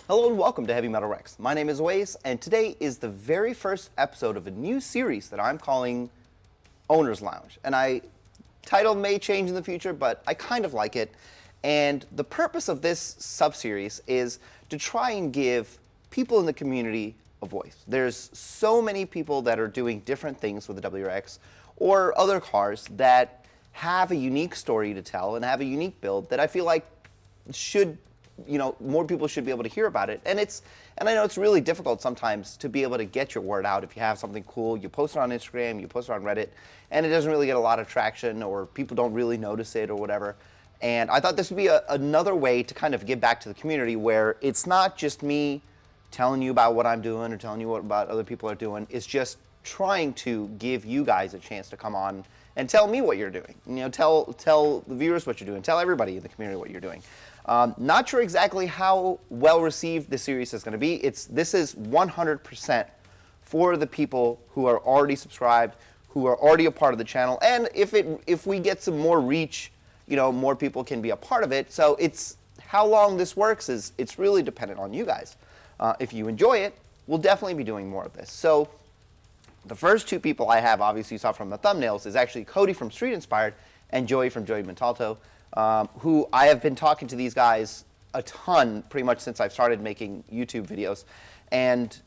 Hello and welcome to Heavy Metal Rex. My name is Waze, and today is the very first episode of a new series that I'm calling Owner's Lounge. And title may change in the future, but I kind of like it. And the purpose of this sub-series is to try and give people in the community a voice. There's so many people that are doing different things with the WRX or other cars that have a unique story to tell and have a unique build that I feel like more people should be able to hear about it. And I know it's really difficult sometimes to be able to get your word out. If you have something cool, you post it on Instagram, you post it on Reddit, and it doesn't really get a lot of traction or people don't really notice it or whatever. And I thought this would be another way to kind of give back to the community where it's not just me telling you about what I'm doing or telling you about other people are doing. It's just trying to give you guys a chance to come on and tell me what you're doing. Tell the viewers what you're doing. Tell everybody in the community what you're doing. Not sure exactly how well received this series is going to be. This is 100% for the people who are already subscribed, who are already a part of the channel, and if we get some more reach, more people can be a part of it. So how long this works it's really dependent on you guys. If you enjoy it, we'll definitely be doing more of this. So the first two people I have, obviously you saw from the thumbnails, is actually Cody from Street Inspired and Joey from Montalto. Who I have been talking to these guys a ton pretty much since I've started making YouTube videos. And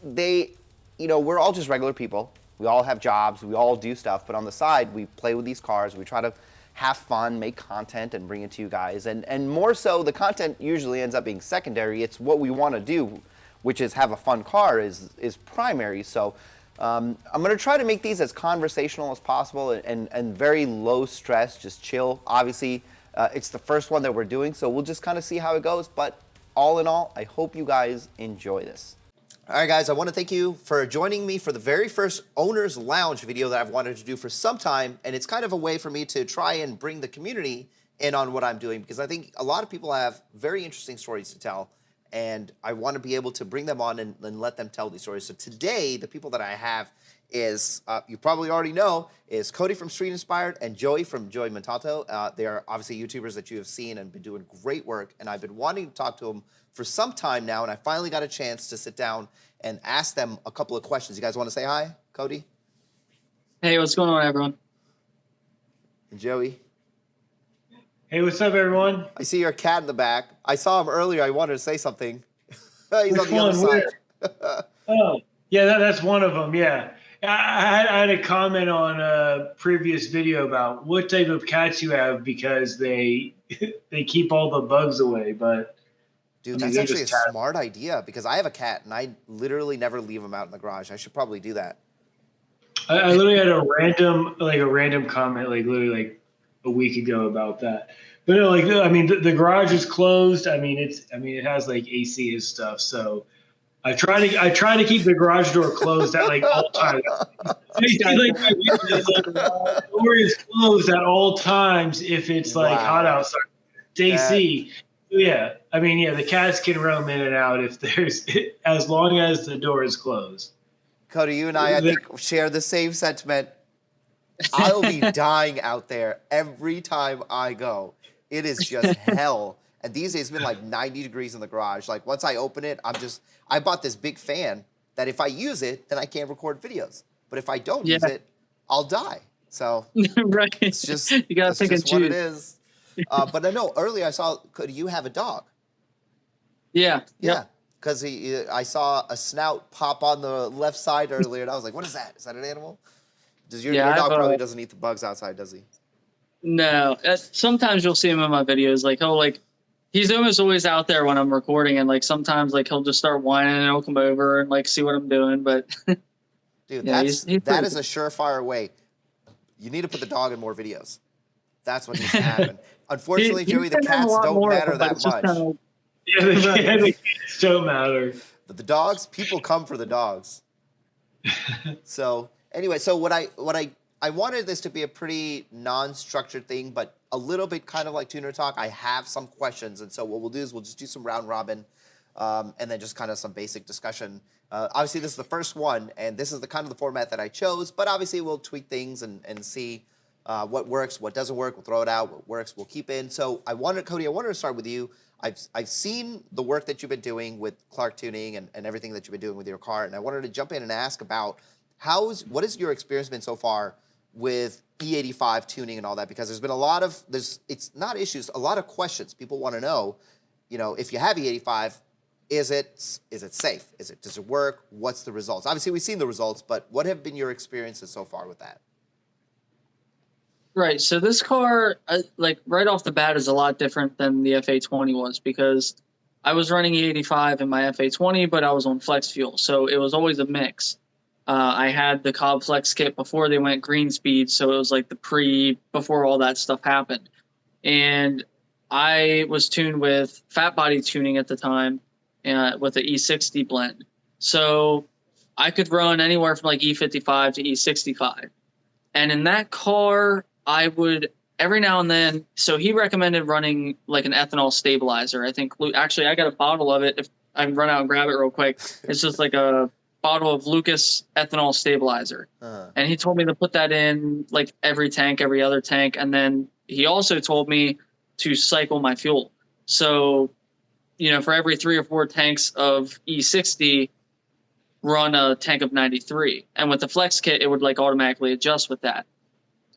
we're all just regular people. We all have jobs, we all do stuff, but on the side, we play with these cars, we try to have fun, make content, and bring it to you guys. And more so, the content usually ends up being secondary. It's what we want to do, which is have a fun car, is primary. So I'm going to try to make these as conversational as possible and very low stress, just chill. Obviously, it's the first one that we're doing, so we'll just kind of see how it goes. But all in all, I hope you guys enjoy this. All right, guys, I want to thank you for joining me for the very first Owner's Lounge video that I've wanted to do for some time. And it's kind of a way for me to try and bring the community in on what I'm doing, because I think a lot of people have very interesting stories to tell. And I want to be able to bring them on and let them tell these stories. So today, the people that I have is, you probably already know, is Cody from Street Inspired and Joey from Montalto. They are obviously YouTubers that you have seen and been doing great work. And I've been wanting to talk to them for some time now. And I finally got a chance to sit down and ask them a couple of questions. You guys want to say hi, Cody? Hey, what's going on, everyone? And Joey? Hey, what's up, everyone? I see your cat in the back. I saw him earlier. I wanted to say something. He's Which on the other side. Oh, yeah, that's one of them, yeah. I had a comment on a previous video about what type of cats you have because they keep all the bugs away, but... Dude, that's actually a smart idea because I have a cat and I literally never leave him out in the garage. I should probably do that. I literally had a random comment, literally a week ago about that. But no, the garage is closed. It has AC and stuff. So I try to keep the garage door closed at all times. The door is closed at all times if it's hot outside. It's AC. Yeah, the cats can roam in and out as long as the door is closed. Cody, you and I think, share the same sentiment. I'll be dying out there every time I go. It is just hell. And these days, it's been 90 degrees in the garage. Once I open it, I bought this big fan that if I use it, then I can't record videos. But if I don't use it, I'll die. So right. It's just, you gotta that's pick just and what choose. it is. But I know earlier I saw, Cody, you have a dog. Yeah. Yeah. Because I saw a snout pop on the left side earlier, and I was like, what is that? Is that an animal? Your dog probably doesn't eat the bugs outside, does he? No. Sometimes you'll see him in my videos. He's almost always out there when I'm recording, and sometimes he'll just start whining and he'll come over and see what I'm doing. But dude, yeah, that is a surefire way. You need to put the dog in more videos. That's what needs to happen. Unfortunately, Joey, the cats don't matter that much. Yeah, the cats don't matter. But the dogs, people come for the dogs. So anyway, so what I wanted this to be a pretty non-structured thing, but a little bit kind of like tuner talk. I have some questions, and so what we'll do is we'll just do some round robin, and then just kind of some basic discussion. Obviously, this is the first one, and this is the kind of the format that I chose, but obviously we'll tweak things and see what works, what doesn't work, we'll throw it out. What works, we'll keep in. So Cody, I wanted to start with you. I've seen the work that you've been doing with Clark Tuning and everything that you've been doing with your car, and I wanted to jump in and ask about what has your experience been so far with E85 tuning and all that? Because there's been a lot of it's not issues, a lot of questions. People want to know, if you have E85, is it safe? Does it work? What's the results? Obviously, we've seen the results, but what have been your experiences so far with that? Right. So this car, like right off the bat, is a lot different than the FA20 was, because I was running E85 in my FA20, but I was on flex fuel, so it was always a mix. I had the Cobb Flex kit before they went green speed, so it was like before all that stuff happened. And I was tuned with fat body tuning at the time with the E60 blend. So I could run anywhere from like E55 to E65. And in that car, I would every now and then, so he recommended running like an ethanol stabilizer. I think, actually, I got a bottle of it. If I can run out and grab it real quick, it's just like a bottle of Lucas ethanol stabilizer. And he told me to put that in like every tank, every other tank. And then he also told me to cycle my fuel. So, for every 3 or 4 tanks of E60, run a tank of 93. And with the flex kit, it would like automatically adjust with that.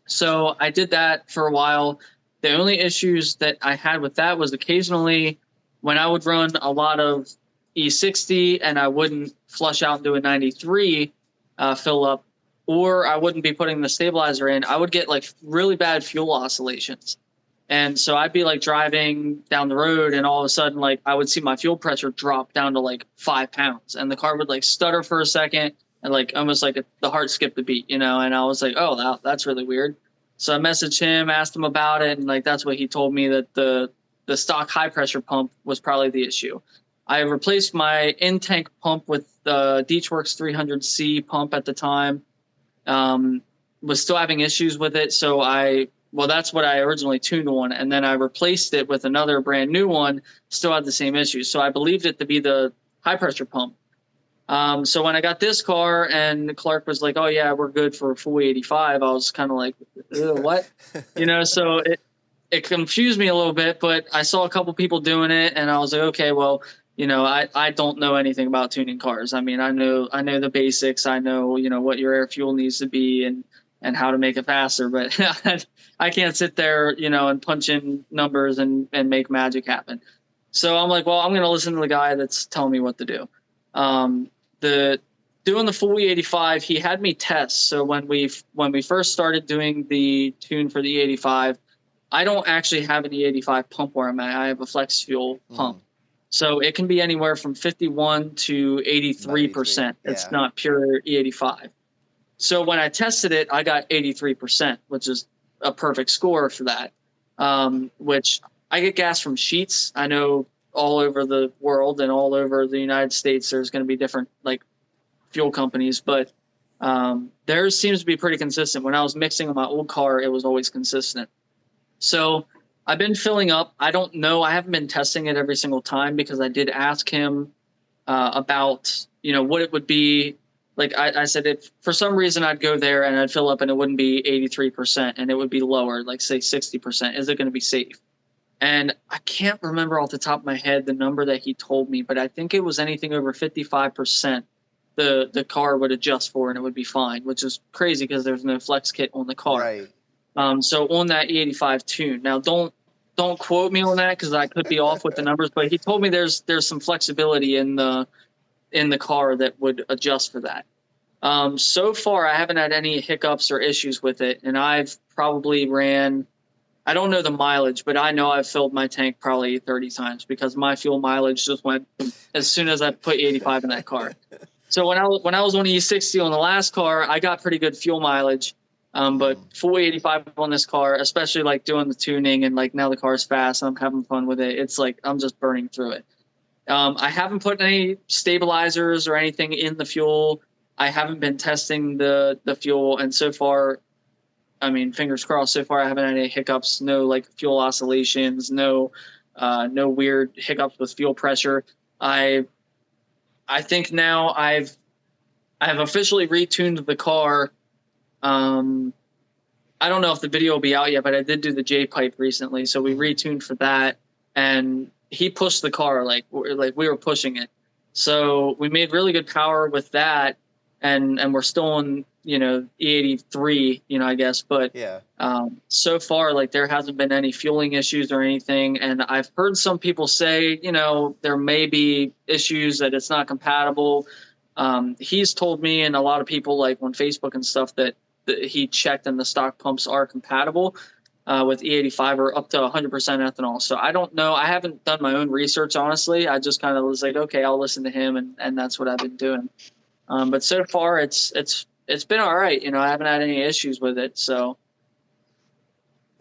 So I did that for a while. The only issues that I had with that was occasionally when I would run a lot of E60 and I wouldn't flush out and do a 93 fill up, or I wouldn't be putting the stabilizer in, I would get like really bad fuel oscillations. And so I'd be like driving down the road and all of a sudden, like I would see my fuel pressure drop down to like 5 pounds and the car would like stutter for a second and like almost like the heart skipped a beat, and I was like, oh, that's really weird. So I messaged him, asked him about it. And like, that's what he told me, that the stock high pressure pump was probably the issue. I replaced my in-tank pump with the Deechworks 300C pump at the time. Was still having issues with it. So that's what I originally tuned on. And then I replaced it with another brand new one, still had the same issues. So I believed it to be the high pressure pump. So when I got this car and Clark was like, oh yeah, we're good for a full 85, I was kind of like, what? So it confused me a little bit, but I saw a couple people doing it and I was like, okay, well, I don't know anything about tuning cars. I mean, I know the basics. I know, what your air fuel needs to be and how to make it faster, but I can't sit there, and punch in numbers and make magic happen. So I'm like, well, I'm going to listen to the guy that's telling me what to do. Doing the full E85, he had me test. So when we first started doing the tune for the E85, I don't actually have an E85 pump where I'm at. I have a flex fuel pump. So it can be anywhere from 51 to 83%. Yeah. It's not pure E85. So when I tested it, I got 83%, which is a perfect score for that. Which I get gas from Sheets. I know all over the world and all over the United States, there's going to be different like fuel companies, but theirs seems to be pretty consistent. When I was mixing on my old car, it was always consistent. So I've been filling up. I don't know. I haven't been testing it every single time because I did ask him about, what it would be. Like I said, if for some reason I'd go there and I'd fill up and it wouldn't be 83% and it would be lower, like say 60%, is it going to be safe? And I can't remember off the top of my head the number that he told me, but I think it was anything over 55% the car would adjust for and it would be fine, which is crazy because there's no flex kit on the car. Right. So on that E85 tune. Now don't quote me on that because I could be off with the numbers, but he told me there's some flexibility in the car that would adjust for that. So far I haven't had any hiccups or issues with it, and I've probably ran, I don't know the mileage, but I know I've filled my tank probably 30 times because my fuel mileage just went as soon as I put 85 in that car. So when I was on E60 on the last car, I got pretty good fuel mileage. But full 85 on this car, especially like doing the tuning and like now the car's fast and I'm having fun with it. It's like I'm just burning through it. I haven't put any stabilizers or anything in the fuel. I haven't been testing the fuel, and so far, I mean, fingers crossed, so far I haven't had any hiccups, no like fuel oscillations, no weird hiccups with fuel pressure. I think now I've officially retuned the car. I don't know if the video will be out yet, but I did do the jpipe recently, so we retuned for that, and he pushed the car like we were pushing it. So we made really good power with that, and we're still in, you know, E83, you know, I guess, but Yeah. so far, like, there hasn't been any fueling issues or anything. And I've heard some people say, you know, there may be issues that it's not compatible. He's told me, and a lot of people, like on Facebook and stuff, that he checked and the stock pumps are compatible with E85 or up to 100% ethanol. So I don't know. I haven't done my own research, honestly. I just kind of was like, okay, I'll listen to him, and that's what I've been doing. But so far, it's been all right. You know, I haven't had any issues with it. So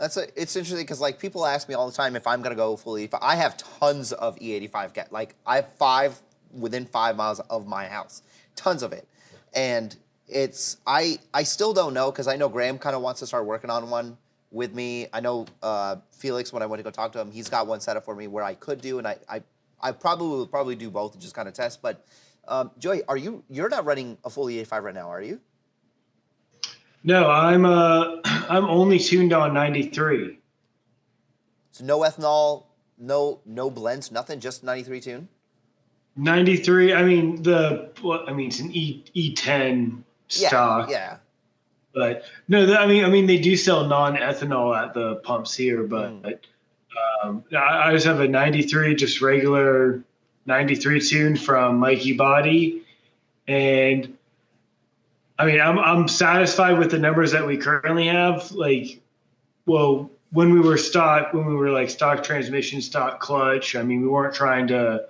It's interesting because like people ask me all the time if I'm gonna go full E85. I have tons of E85 like I have 5 within 5 miles of my house, tons of it, and it's I still don't know because I know Graham kind of wants to start working on one with me. I know Felix, when I went to go talk to him, he's got one set up for me where I could do, and I probably do both and just kind of test. But Joey, you're not running a full E85 right now, are you? No, I'm only tuned on 93. So no ethanol, no blends, nothing, just 93 tune. 93. I mean it's an E10 stock. Yeah. But no, I mean they do sell non-ethanol at the pumps here, but I just have a 93, just regular 93 tune from Mikey Body, and I mean I'm satisfied with the numbers that we currently have. Like, well, when we were like stock transmission, stock clutch, I mean we weren't trying to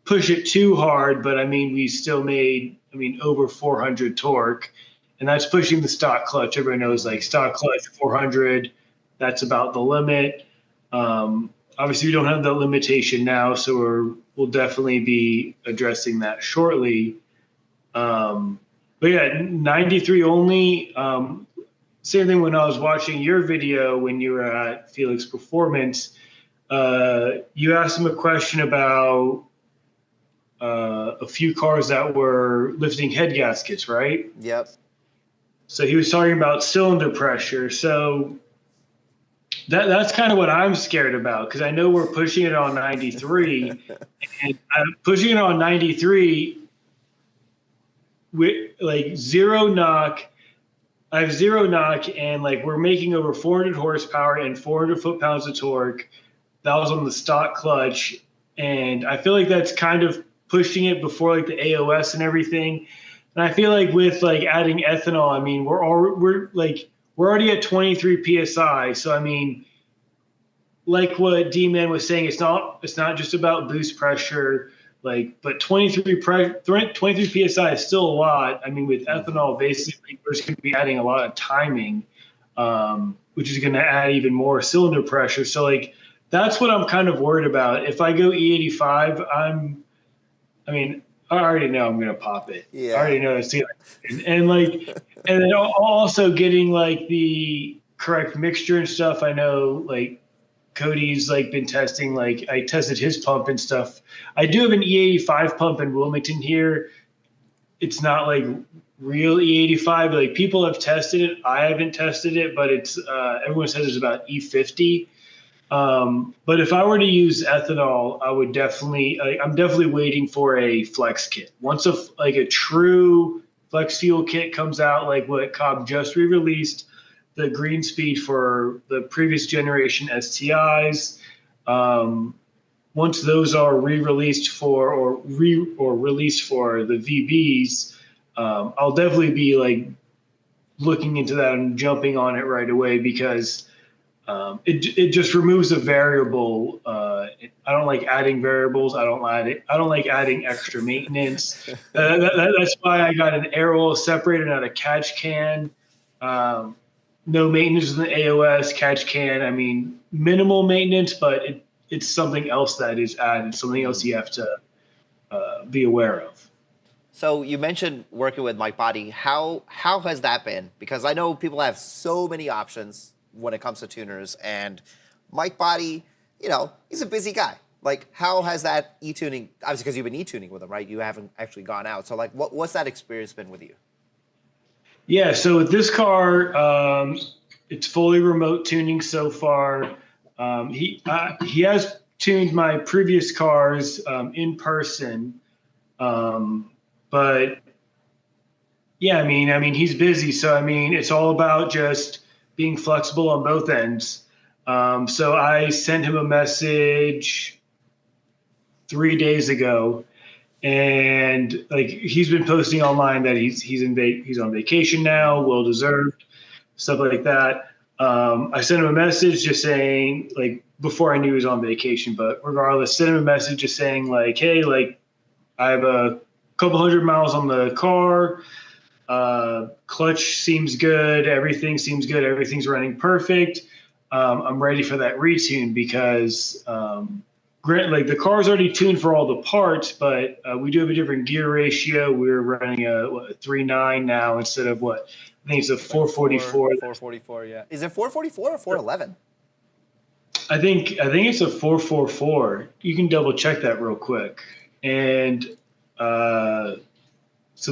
push it too hard, but I mean we still made over 400 torque. And that's pushing the stock clutch. Everyone knows, like, stock clutch 400, that's about the limit. Obviously, we don't have that limitation now, so we'll definitely be addressing that shortly. But yeah, 93 only. Same thing when I was watching your video when you were at Felix Performance. You asked him a question about a few cars that were lifting head gaskets, right? Yep. So he was talking about cylinder pressure. So that's kind of what I'm scared about, because I know we're pushing it on 93, and I'm pushing it on 93 with like zero knock. I have zero knock, and like we're making over 400 horsepower and 400 foot-pounds of torque. That was on the stock clutch, and I feel like that's kind of pushing it before like the AOS and everything. And I feel like with like adding ethanol, I mean, we're already at 23 psi. So I mean, like what D-Man was saying, it's not just about boost pressure, like, but 23 psi is still a lot. I mean, with ethanol, basically we're just going to be adding a lot of timing, which is going to add even more cylinder pressure. So like that's what I'm kind of worried about. If I go E85, I already know I'm gonna pop it. Yeah. I already know it's and then also getting like the correct mixture and stuff. I know like Cody's like been testing. Like I tested his pump and stuff. I do have an E85 pump in Wilmington here. It's not like real E85. Like people have tested it. I haven't tested it, but it's everyone says it's about E50. But if I were to use ethanol, I would definitely, I'm definitely waiting for a flex kit. Once a true flex fuel kit comes out, like what Cobb just re-released, the green speed for the previous generation STIs. Once those are re-released or released for the VBs, I'll definitely be like looking into that and jumping on it right away, because it just removes a variable. I don't like adding variables. I don't like adding extra maintenance. That's why I got an air oil separator, not a catch can. No maintenance in the AOS catch can. I mean, minimal maintenance, but it's something else that is added, something else you have to be aware of. So you mentioned working with Mike Body. How has that been? Because I know people have so many options when it comes to tuners, and Mike Body, you know, he's a busy guy. Like, how has that e-tuning, obviously because you've been e-tuning with him, right? You haven't actually gone out. So like, what's that experience been with you? Yeah, so with this car, It's fully remote tuning so far. He has tuned my previous cars in person, but yeah, I mean he's busy, so I mean it's all about just being flexible on both ends. So I sent him a message 3 days ago, and like he's been posting online that he's on vacation now, well deserved, stuff like that. I sent him a message just saying, like, before I knew he was on vacation, but regardless, sent him a message just saying like, hey, like I have a couple hundred miles on the car. Clutch seems good. Everything seems good. Everything's running perfect. I'm ready for that retune because, like the car's already tuned for all the parts, but we do have a different gear ratio. We're running a 3.9 now instead of what I think it's a 444. 444, yeah. Is it 444 or 411? I think it's a 444. You can double check that real quick. And so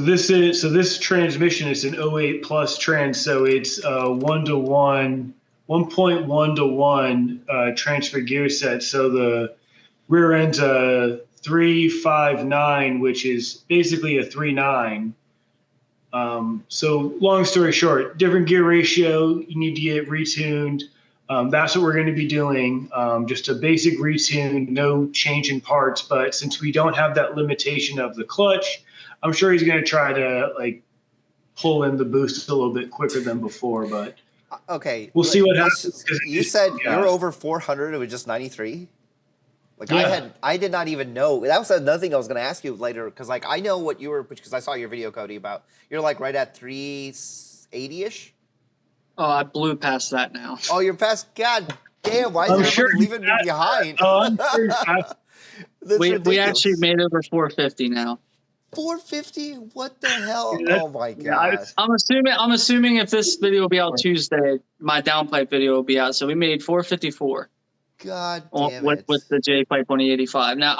this transmission is an 08 plus trans, so it's 1:1, 1.1:1 transfer gear set. So the rear end's a 359, which is basically a 3.9. So long story short, different gear ratio, you need to get retuned. That's what we're going to be doing. Just a basic retune, no change in parts. But since we don't have that limitation of the clutch, I'm sure he's going to try to like pull in the boost a little bit quicker than before. But okay, we'll see what happens. You said you're over 400. It was just 93. Like yeah. I did not even know. That was another thing I was going to ask you later, because like I know what you were, because I saw your video, Cody, about you're like right at 380-ish. Oh, I blew past that now. Oh, you're past. God damn! Why is everybody leaving me behind? I'm sure we actually made over 450 now. 450? What the hell? Yeah, Oh my god! I'm assuming if this video will be out Tuesday, my downpipe video will be out. So we made 454. God damn with it! the J-pipe on the 85. Now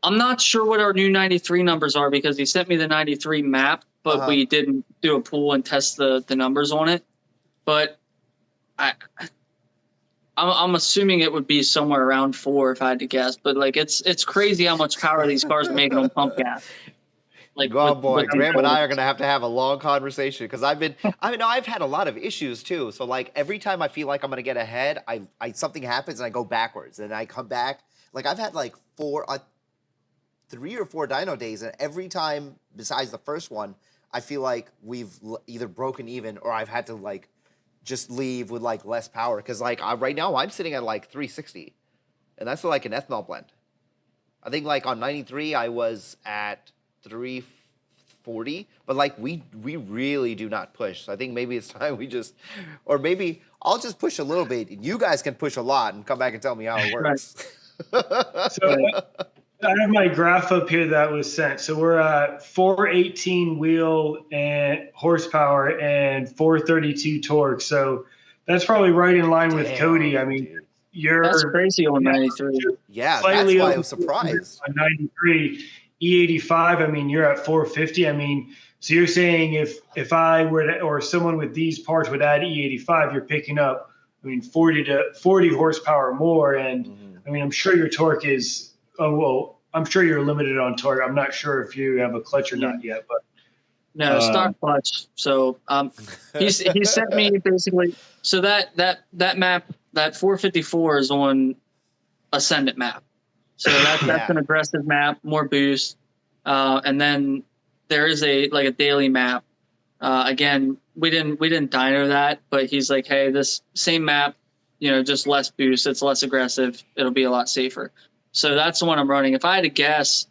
I'm not sure what our new 93 numbers are because he sent me the 93 map, but we didn't do a pool and test the numbers on it. But I'm assuming it would be somewhere around 4 if I had to guess. But like it's crazy how much power these cars are making on pump gas. Like, oh boy, Graham and I are gonna have a long conversation, because I've had a lot of issues too. So like every time I feel like I'm gonna get ahead, I something happens and I go backwards, and I come back. Like I've had like 3 or 4 dyno days, and every time besides the first one, I feel like we've either broken even or I've had to like just leave with like less power, because like right now I'm sitting at like 360, and that's like an ethanol blend. I think like on 93 I was at 340, but like we really do not push. So I think maybe it's time we just, or maybe I'll just push a little bit. You guys can push a lot and come back and tell me how it works. So I have my graph up here that was sent. So we're at 418 wheel and horsepower and 432 torque. So that's probably right in line with Cody. I mean, that's crazy on 93. Yeah, that's why I was surprised. On 93. E85, I mean, you're at 450. I mean, so you're saying if I were to, or someone with these parts would add E85, you're picking up, I mean, 40 horsepower more. And I mean, I'm sure your torque is, I'm sure you're limited on torque. I'm not sure if you have a clutch or not yet, but. No, stock clutch. So he sent me basically, so that map, that 454 is on Ascendant map. So that's an aggressive map, more boost. And then there is a daily map. Again, we didn't dyno that, but he's like, hey, this same map, just less boost. It's less aggressive. It'll be a lot safer. So that's the one I'm running. If I had to guess,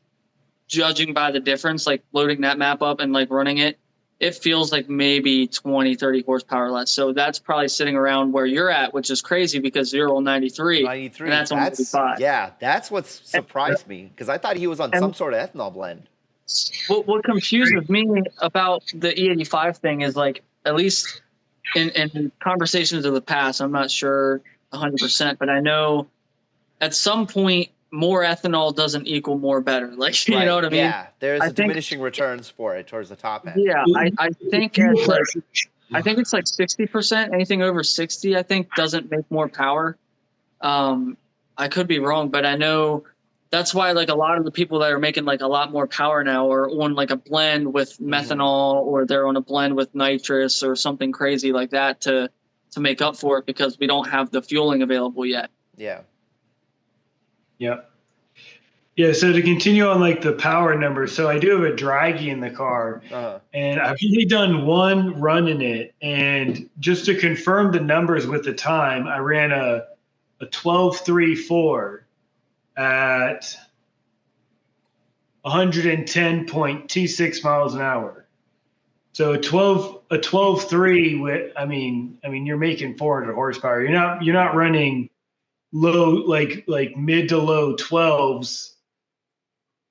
judging by the difference, like loading that map up and like running it, it feels like maybe 20, 30 horsepower less. So that's probably sitting around where you're at, which is crazy because you're on 93. 93. And that's on 95. Yeah, that's what surprised me, because I thought he was on some sort of ethanol blend. What confuses me about the E85 thing is, like, at least in conversations of the past, I'm not sure 100%, but I know at some point more ethanol doesn't equal more better. Like, you know what I mean? Yeah, there's diminishing returns for it towards the top end. Yeah, I think it's like I think it's like 60%. Anything over 60, I think, doesn't make more power. I could be wrong, but I know that's why like a lot of the people that are making like a lot more power now are on like a blend with methanol, or they're on a blend with nitrous or something crazy like that to make up for it, because we don't have the fueling available yet. Yeah. Yep. Yeah, so to continue on like the power numbers, so I do have a Draghi in the car, and I've only done one run in it, and just to confirm the numbers with the time, I ran a 12.34 at 110.26 miles an hour. So a 12.3 with, I mean you're making 400 horsepower. You're not running low like mid to low 12s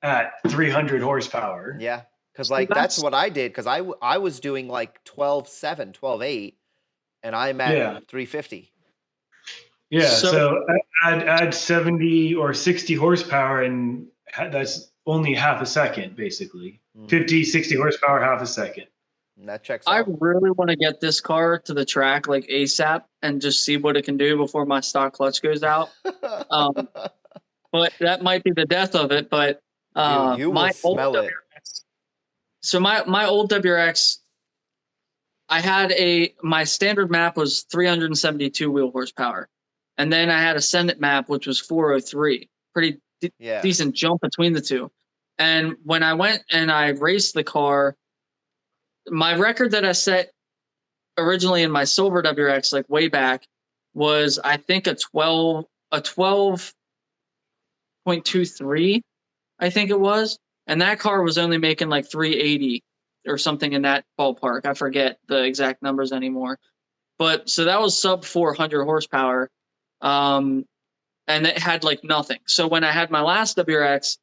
at 300 horsepower. Yeah, because like that's what I did, because I was doing like 12.7, 12.8, and I'm at 350. Yeah, so add 70 or 60 horsepower, and that's only half a second, basically. 50, 60 horsepower, half a second. And that checks out. I really want to get this car to the track like ASAP and just see what it can do before my stock clutch goes out. But that might be the death of it. But Dude, you will smell it. So my old WRX, I had my standard map was 372 wheel horsepower. And then I had a Senate map, which was 403. Pretty decent jump between the two. And when I went and I raced the car, my record that I set originally in my silver WRX, like way back, was I think a 12.23, I think it was. And that car was only making like 380 or something in that ballpark. I forget the exact numbers anymore. But so that was sub 400 horsepower. And it had like nothing. So when I had my last WRX,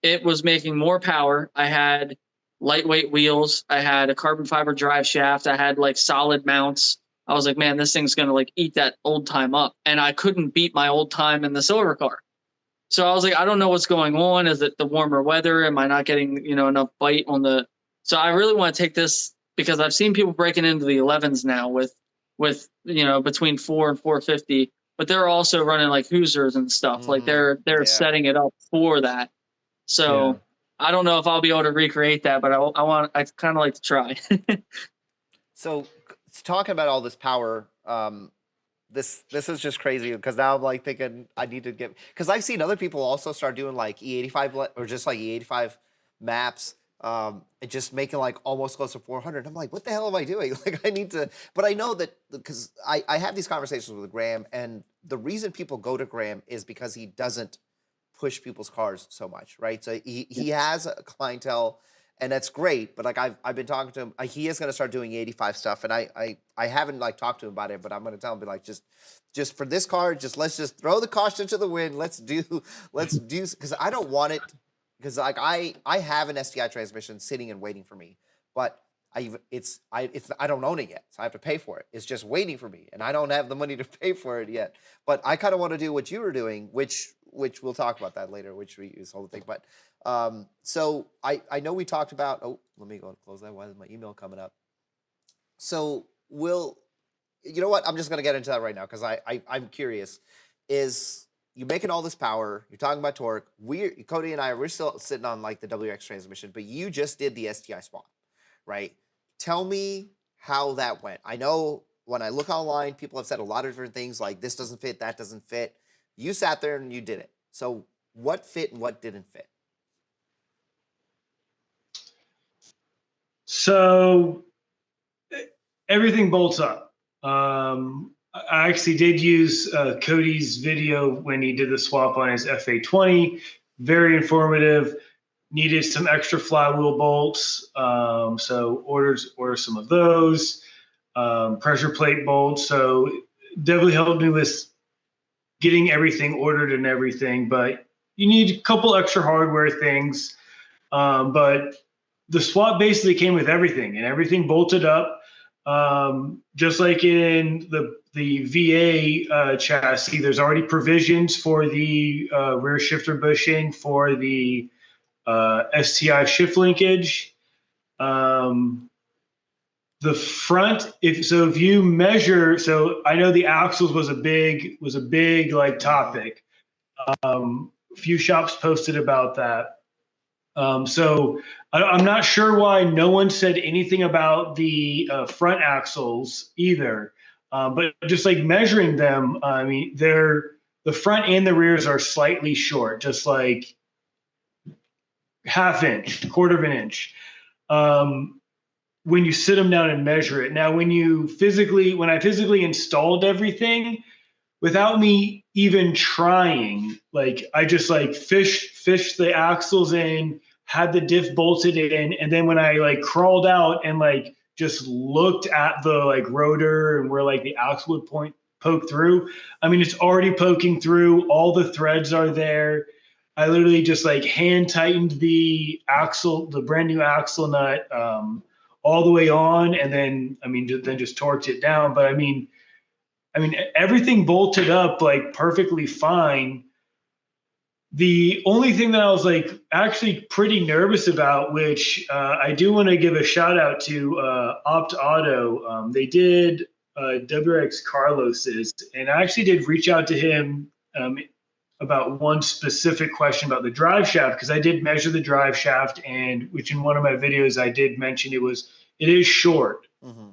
it was making more power. I had lightweight wheels. I had a carbon fiber drive shaft. I had like solid mounts. I was like, man, this thing's going to like eat that old time up. And I couldn't beat my old time in the silver car. So I was like, I don't know what's going on. Is it the warmer weather? Am I not getting, enough bite on the, so I really want to take this, because I've seen people breaking into the 11s now with, between 4 and 450, but they're also running like Hoosers and stuff. Like they're setting it up for that. So I don't know if I'll be able to recreate that, but I kind of like to try. So talking about all this power, this is just crazy, because now I'm like thinking I need to get, because I've seen other people also start doing like E85 or just like E85 maps, and just making like almost close to 400. I'm like, what the hell am I doing? Like I need to, but I know that because I have these conversations with Graham, and the reason people go to Graham is because he doesn't push people's cars so much, right? So he has a clientele, and that's great. But like I've been talking to him, he is going to start doing 85 stuff, and I haven't like talked to him about it, but I'm going to tell him, be like, just for this car, let's just throw the caution to the wind. Let's do because I don't want it, because like I have an STI transmission sitting and waiting for me, but I don't own it yet, so I have to pay for it. It's just waiting for me, and I don't have the money to pay for it yet. But I kind of want to do what you were doing, which we'll talk about that later, which we use whole thing. But so I know we talked about. Oh, let me go and close that. Why is my email coming up? So you know what? I'm just gonna get into that right now, because I'm curious. Is you're making all this power, you're talking about torque. Cody and we're still sitting on like the WX transmission, but you just did the STI swap, right? Tell me how that went. I know when I look online, people have said a lot of different things, like this doesn't fit, that doesn't fit. You sat there and you did it. So what fit and what didn't fit? So everything bolts up. I actually did use Cody's video when he did the swap on his FA20. Very informative. Needed some extra flywheel bolts, so order some of those. Pressure plate bolts. So definitely helped me with getting everything ordered and everything. But you need a couple extra hardware things. But the swap basically came with everything, and everything bolted up. Just like in the VA chassis, there's already provisions for the rear shifter bushing, for the STI shift linkage. the front, if you measure, so I know the axles was a big like topic. A few shops posted about that. So I'm not sure why no one said anything about the front axles either. But just like measuring them, I mean, the front and the rears are slightly short, just like half inch, quarter of an inch. When you sit them down and measure it. Now, when I physically installed everything, without me even trying, like I just like fished the axles in, had the diff bolted in, and then when I like crawled out and like just looked at the like rotor and where like the axle would poke through, I mean it's already poking through, all the threads are there. I literally just like hand tightened the brand new axle nut all the way on, and then just torqued it down. But I mean everything bolted up like perfectly fine. The only thing that I was like actually pretty nervous about, which I do want to give a shout out to Opt Auto. They did WX Carlos's, and I actually did reach out to him about one specific question about the drive shaft, because I did measure the drive shaft, and which in one of my videos I did mention it is short. Mm-hmm.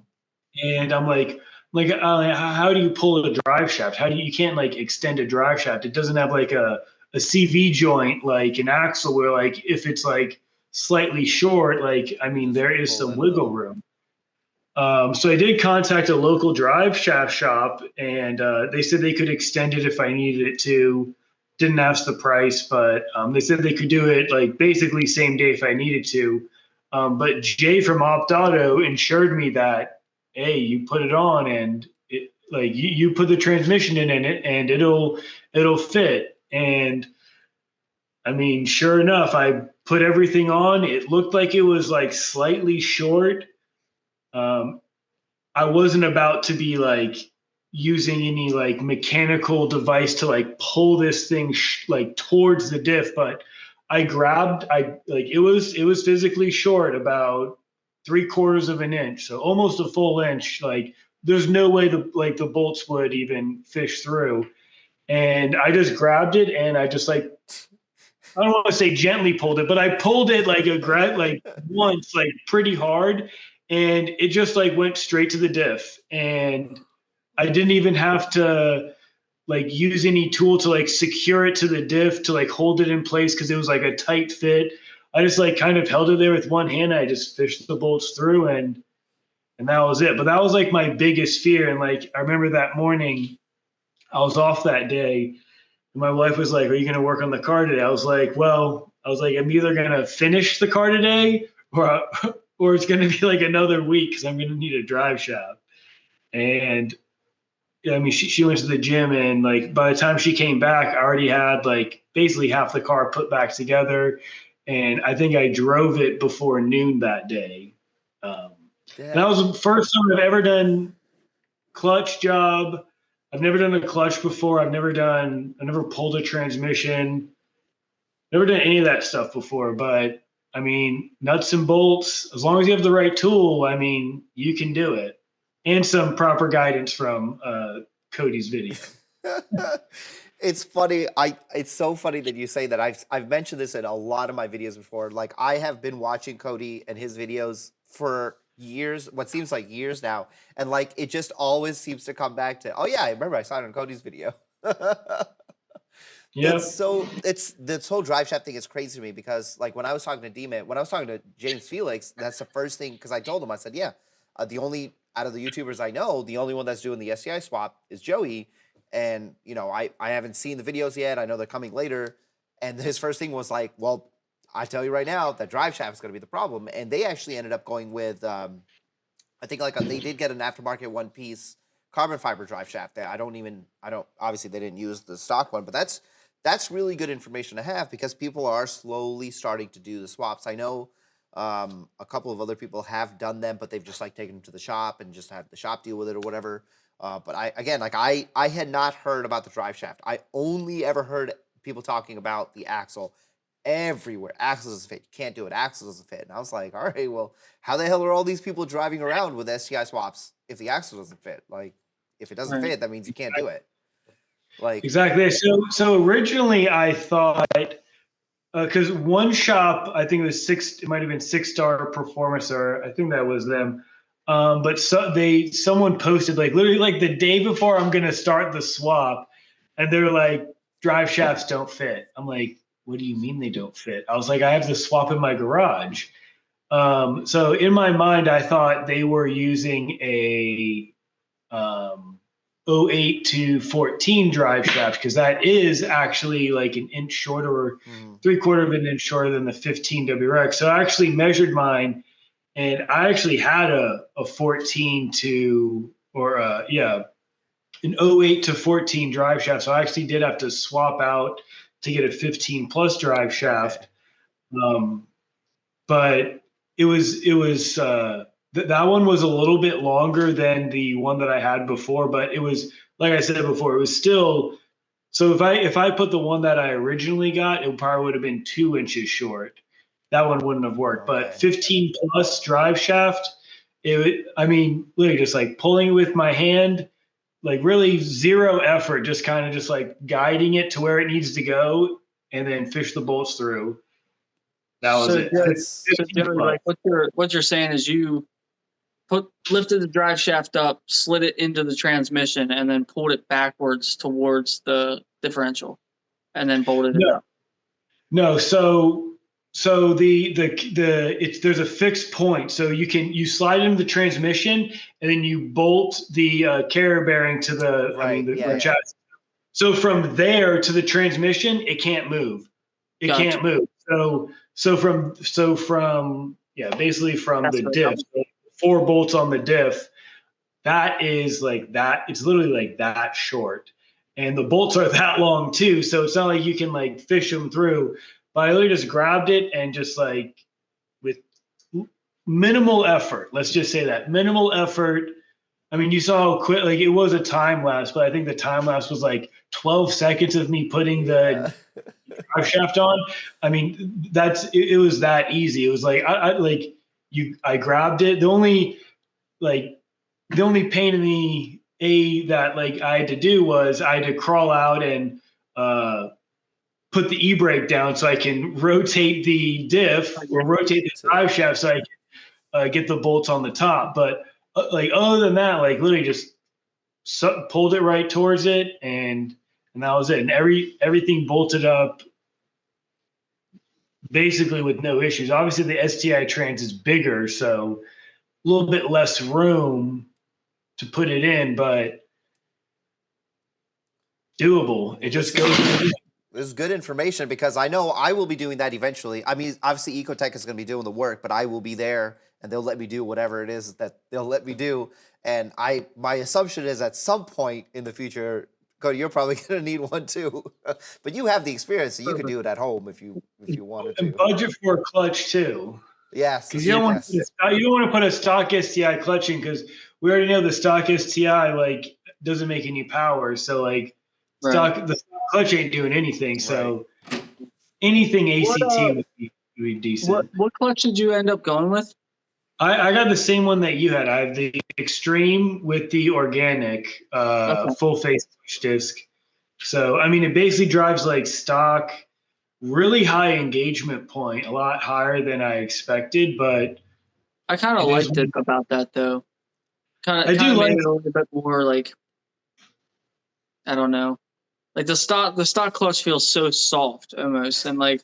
And I'm like, how do you pull a drive shaft? You can't like extend a drive shaft. It doesn't have like a CV joint like an axle where like if it's like slightly short, like I mean there is some wiggle room. So I did contact a local drive shaft shop, and they said they could extend it if I needed it to. Didn't ask the price, but they said they could do it like basically same day if I needed to. But Jay from Opt Auto ensured me that, hey, you put it on and it like you put the transmission in it and it'll fit. And I mean, sure enough, I put everything on. It looked like it was like slightly short. I wasn't about to be like using any like mechanical device to like pull this thing like towards the diff, but it was physically short about 3/4 of an inch, so almost a full inch. Like there's no way the bolts would even fish through. And I just grabbed it and I just like, I don't want to say gently pulled it, but I pulled it like once, like pretty hard, and it just like went straight to the diff. And I didn't even have to like use any tool to like secure it to the diff to like hold it in place, because it was like a tight fit. I just like kind of held it there with one hand. I just fished the bolts through, and that was it. But that was like my biggest fear. And like I remember that morning, I was off that day, and my wife was like, "Are you going to work on the car today?" I was like, I'm either going to finish the car today or it's going to be like another week because I'm going to need a drive shaft. And I mean, she went to the gym, and like by the time she came back, I already had like basically half the car put back together. And I think I drove it before noon that day. And that was the first time I've ever done clutch job. I've never done a clutch before. I've never pulled a transmission. Never done any of that stuff before. But I mean, nuts and bolts, as long as you have the right tool, I mean, you can do it. And some proper guidance from Cody's video. It's funny. It's so funny that you say that. I've mentioned this in a lot of my videos before. Like I have been watching Cody and his videos for years, what seems like years now, and like it just always seems to come back to, oh yeah, I remember I saw it on Cody's video. Yeah. It's this whole drive shaft thing is crazy to me, because like when I was talking to James Felix, that's the first thing, because I told him, I said, yeah, the only out of the YouTubers I know, the only one that's doing the STI swap is Joey. And, you know, I haven't seen the videos yet. I know they're coming later. And his first thing was like, well, I tell you right now, that drive shaft is going to be the problem. And they actually ended up going with, I think they did get an aftermarket one-piece carbon fiber drive shaft. Obviously they didn't use the stock one, but that's really good information to have, because people are slowly starting to do the swaps. I know a couple of other people have done them, but they've just like taken them to the shop and just had the shop deal with it or whatever. But I had not heard about the drive shaft. I only ever heard people talking about the axle. everywhere. Axle doesn't fit. You can't do it. Axle doesn't fit. And I was like, all right, well, how the hell are all these people driving around with STI swaps if the axle doesn't fit? Like, if it doesn't fit, that means you can't do it. Like exactly. So originally I thought, because one shop, I think it was it might have been 6-star Performance, or I think that was them. But someone posted like literally like the day before I'm gonna start the swap, and they're like, drive shafts don't fit. I'm like, what do you mean they don't fit? I was like, I have the swap in my garage. So in my mind, I thought they were using a 08 to 14 drive shaft, because that is actually like an inch shorter, or 3/4 of an inch shorter than the 15 WRX. So I actually measured mine, and I actually had a 14 to, or an 08 to 14 drive shaft. So I actually did have to swap out to get a 15 plus drive shaft. Okay. But it was that one was a little bit longer than the one that I had before, but it was, like I said before, it was still, so if I put the one that I originally got, it probably would have been 2 inches short. That one wouldn't have worked. Okay. But 15 plus drive shaft, literally just like pulling it with my hand, like really zero effort, just kind of just like guiding it to where it needs to go, and then fish the bolts through. That was it. So Joey, like what you're saying is you lifted the drive shaft up, slid it into the transmission, and then pulled it backwards towards the differential, and then bolted it up. No, so there's a fixed point. So you slide into the transmission, and then you bolt the carrier bearing to the chassis. So from there to the transmission, it can't move. It can't move. So from basically from the diff, 4 bolts on the diff, that is like that. It's literally like that short, and the bolts are that long too. So it's not like you can like fish them through. But I literally just grabbed it and just like with minimal effort. Let's just say that minimal effort. I mean, you saw how quick, like it was a time lapse, but I think the time lapse was like 12 seconds of me putting the drive shaft on. I mean, it was that easy. It was like I grabbed it. The only pain in the that like I had to do was I had to crawl out and put the EBrake down so I can rotate the diff or rotate the drive shaft so I can get the bolts on the top. But like other than that, like literally just pulled it right towards it, and that was it. And everything bolted up basically with no issues. Obviously, the STI trans is bigger, so a little bit less room to put it in, but doable. It just goes. This is good information, because I know I will be doing that eventually. I mean, obviously Ecotech is going to be doing the work, but I will be there, and they'll let me do whatever it is that they'll let me do. And my assumption is at some point in the future, Cody, you're probably going to need one too. But you have the experience, so you can do it at home if you wanted to. And budget for a clutch too. Yes, because you don't want to put a stock STI clutch in, because we already know the stock STI like doesn't make any power. So like the stock clutch ain't doing anything. So anything ACT would be decent. What clutch did you end up going with? I got the same one that you had. I have the Extreme with the organic full face push disc. So I mean, it basically drives like stock, really high engagement point, a lot higher than I expected. But I kind of liked it about that though. I do like it a little bit more like, I don't know, like the stock clutch feels so soft almost, and like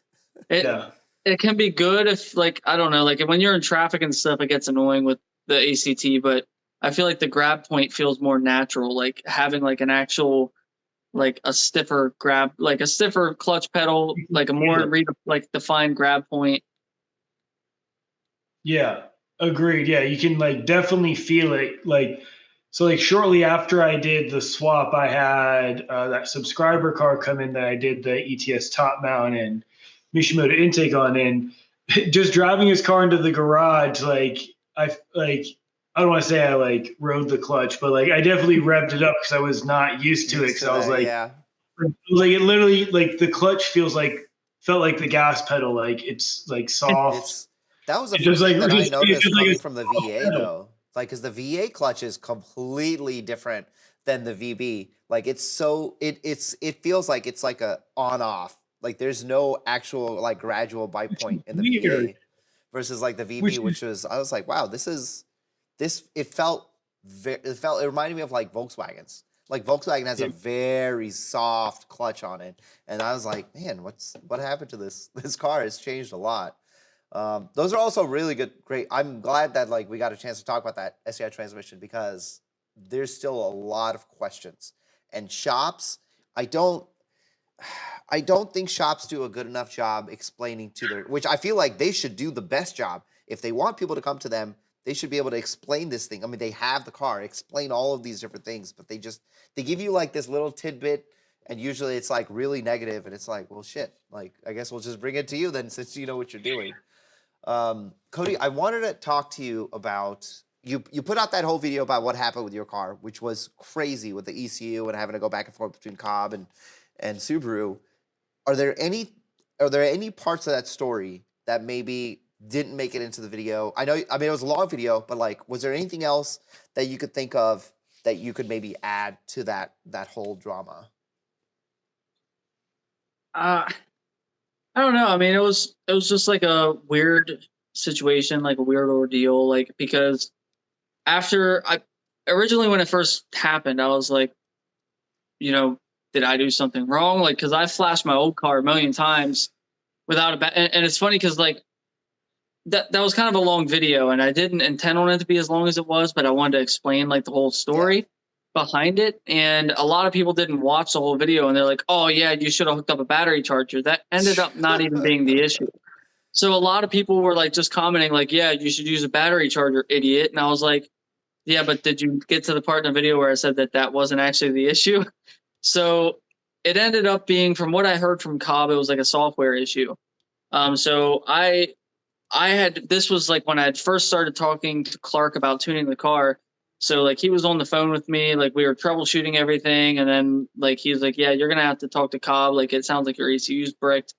it. Yeah. It can be good if, like, I don't know, like when you're in traffic and stuff, it gets annoying with the ACT, but I feel like the grab point feels more natural, like having like an actual, like a stiffer grab, like a stiffer clutch pedal, like a more defined grab point. Yeah, agreed. Yeah, you can like definitely feel it. Like, so like shortly after I did the swap, I had that subscriber car come in that I did the ETS top mount and Mishimoto intake on, and just driving his car into the garage, I don't want to say I like rode the clutch, but like I definitely revved it up because I was not used to it. Because I was like, it literally like the clutch feels like felt like the gas pedal, like it's like soft. That was the It first just thing that I it's noticed just like coming a from the soft VA pedal. though. Like, cause the VA clutch is completely different than the VB. Like it feels like it's like a on off. Like there's no actual like gradual bite point in the Weird. VA versus like the Which VB, is I was like, wow, it reminded me of like Volkswagens. Like Volkswagen has a very soft clutch on it, and I was like, man, what happened to this? This car has changed a lot. Those are also really great. I'm glad that like we got a chance to talk about that STI transmission because there's still a lot of questions. And shops, I don't think shops do a good enough job explaining to which I feel like they should do the best job. If they want people to come to them, they should be able to explain this thing. I mean, they have the car, explain all of these different things, but they give you like this little tidbit, and usually it's like really negative, and it's like, well, shit. Like, I guess we'll just bring it to you then, since you know what you're doing. Cody, I wanted to talk to you about you put out that whole video about what happened with your car, which was crazy with the ECU and having to go back and forth between Cobb and Subaru. Are there any parts of that story that maybe didn't make it into the video? I mean, it was a long video, but like, was there anything else that you could think of that you could maybe add to that whole drama? I don't know. I mean, it was just like a weird situation, like a weird ordeal, like because originally when it first happened, I was like, did I do something wrong? Like, because I flashed my old car a million times without and it's funny because like that was kind of a long video, and I didn't intend on it to be as long as it was, but I wanted to explain like the whole story behind it. And a lot of people didn't watch the whole video, and they're like, "Oh yeah, you should have hooked up a battery charger." That ended up not even being the issue. So a lot of people were like just commenting like, "Yeah, you should use a battery charger, idiot." And I was like, "Yeah, but did you get to the part in the video where I said that wasn't actually the issue?" So it ended up being, from what I heard from Cobb, it was like a software issue. So this was like when I had first started talking to Clark about tuning the car. So like he was on the phone with me, like we were troubleshooting everything. And then like, he was like, yeah, you're going to have to talk to Cobb. Like, it sounds like your ECU's bricked.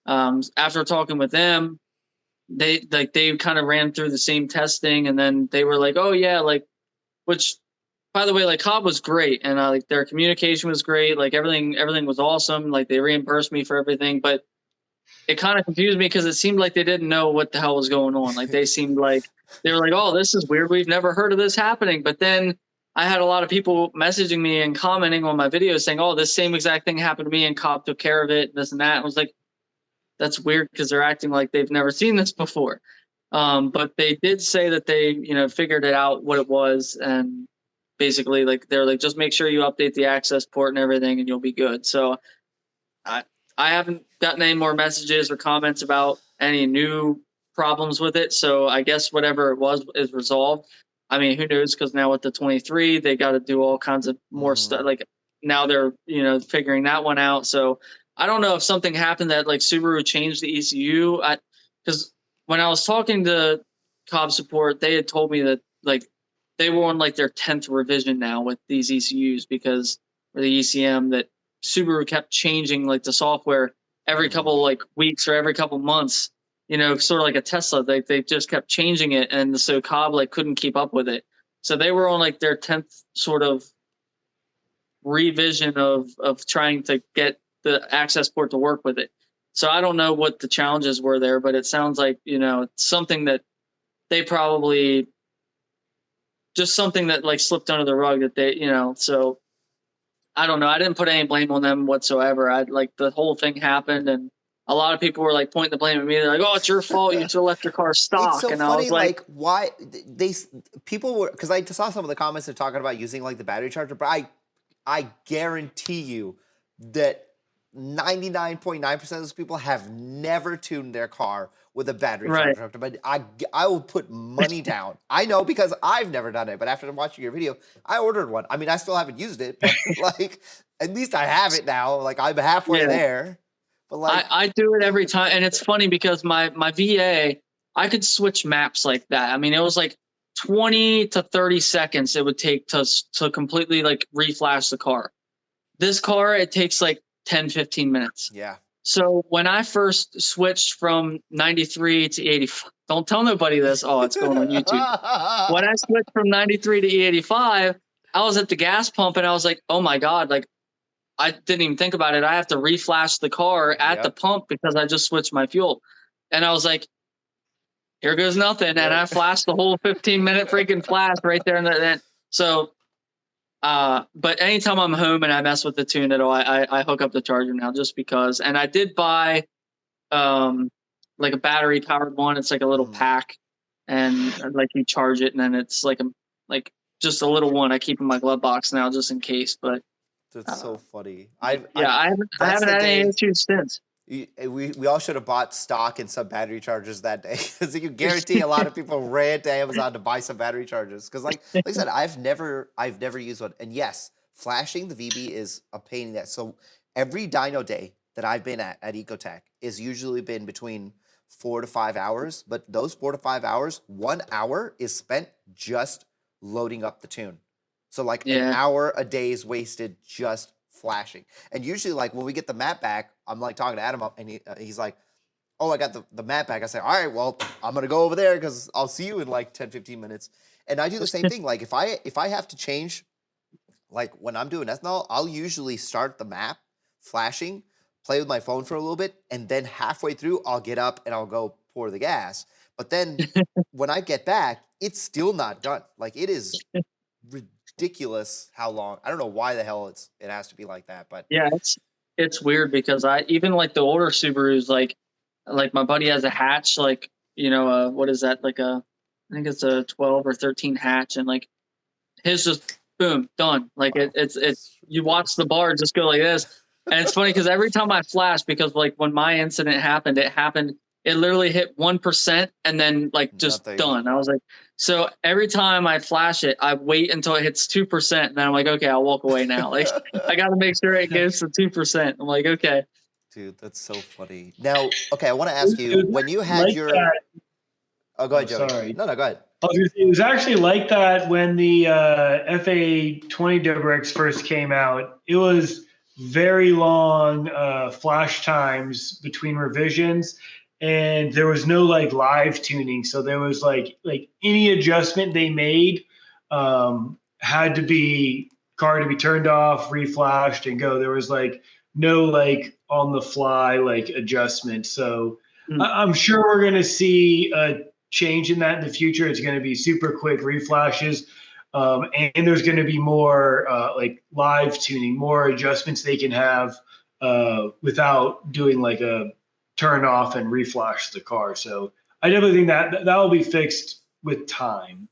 After talking with them, they kind of ran through the same testing. And then they were like, oh yeah, like, which by the way, like Cobb was great. And like their communication was great. Like everything was awesome. Like they reimbursed me for everything, but it kind of confused me because it seemed like they didn't know what the hell was going on. Like they seemed like they were like, oh, this is weird. We've never heard of this happening. But then I had a lot of people messaging me and commenting on my videos saying, oh, this same exact thing happened to me and Cobb took care of it, this and that. I was like, that's weird because they're acting like they've never seen this before. But they did say that they, figured it out what it was. And basically like, they're like, just make sure you update the access port and everything and you'll be good. So I haven't gotten any more messages or comments about any new problems with it. So I guess whatever it was is resolved. I mean, who knows? Because now with the 23, they got to do all kinds of more stuff. Like now they're, figuring that one out. So I don't know if something happened that like Subaru changed the ECU. Because when I was talking to Cobb support, they had told me that like they were on like their 10th revision now with these ECUs or the ECM, that Subaru kept changing like the software every couple like weeks or every couple months, sort of like a Tesla. They just kept changing it, and so Cobb like couldn't keep up with it. So they were on like their 10th sort of revision of trying to get the access port to work with it. So I don't know what the challenges were there, but it sounds like it's something that they probably just something that like slipped under the rug that they so. I don't know. I didn't put any blame on them whatsoever. The whole thing happened, and a lot of people were like pointing the blame at me. They're like, "Oh, it's your fault. You should have left your car stock." It's so and funny, I was like, why people were, because I saw some of the comments they're talking about using like the battery charger, but I guarantee you that 99.9% of those people have never tuned their car with a battery charger. But I will put money down. I know because I've never done it, but after watching your video, I ordered one. I mean, I still haven't used it, but like at least I have it now. Like I'm halfway there. But like I do it every time, and it's funny because my VA, I could switch maps like that. I mean, it was like 20 to 30 seconds it would take to completely like reflash the car. This car, it takes like 10, 15 minutes. Yeah. So when I first switched from 93 to 85, don't tell nobody this. Oh, it's going on YouTube. When I switched from 93 to E85, I was at the gas pump and I was like, oh my God, like I didn't even think about it. I have to reflash the car at the pump because I just switched my fuel. And I was like, here goes nothing. And I flashed the whole 15-minute freaking flash right there. And so, but anytime I'm home and I mess with the tune at all, I hook up the charger now just because. And I did buy like a battery powered one. It's like a little pack, and like you charge it, and then it's like just a little one I keep in my glove box now just in case. But That's so funny. I haven't had any issues since. We all should have bought stock in some battery chargers that day, because you guarantee a lot of people ran to Amazon to buy some battery chargers. Because like I said, I've never used one. And yes, flashing the VB is a pain in that. So every dyno day that I've been at Ecotech is usually been between 4 to 5 hours. But those 4 to 5 hours, 1 hour is spent just loading up the tune. So like an hour a day is wasted just flashing. And usually like when we get the map back, I'm like talking to Adam and he's like, oh, I got the map back. I say, all right, well, I'm going to go over there because I'll see you in like 10, 15 minutes. And I do the same thing. Like if I have to change, like when I'm doing ethanol, I'll usually start the map flashing, play with my phone for a little bit, and then halfway through, I'll get up and I'll go pour the gas. But then when I get back, it's still not done. Like it is ridiculous how long. I don't know why the hell it has to be like that, but yeah, it's weird because I even like the older Subarus, like my buddy has a hatch, like what is that, like I think it's a 12 or 13 hatch, and like his just boom done. Like it's you watch the bar just go like this, and it's funny because every time I flash, because like when my incident happened, it literally hit 1% and then like just done. I was like, so every time I flash it, I wait until it hits 2%, and then I'm like, okay, I'll walk away now. Like I got to make sure it goes to 2%. I'm like, okay. Dude, that's so funny. Now, okay, I want to ask you, when you had like your that. Oh, go ahead, Joey. Sorry. No, go ahead. It was actually like that when the FA20 Dobrix first came out. It was very long flash times between revisions, and there was no like live tuning. So there was like any adjustment they made had to be car to be turned off, reflashed, and go. There was like no like on the fly like adjustment. So I'm sure we're gonna see a change in that in the future. It's going to be super quick reflashes, and there's going to be more like live tuning, more adjustments they can have without doing like a turn off and reflash the car. So I definitely think that will be fixed with time.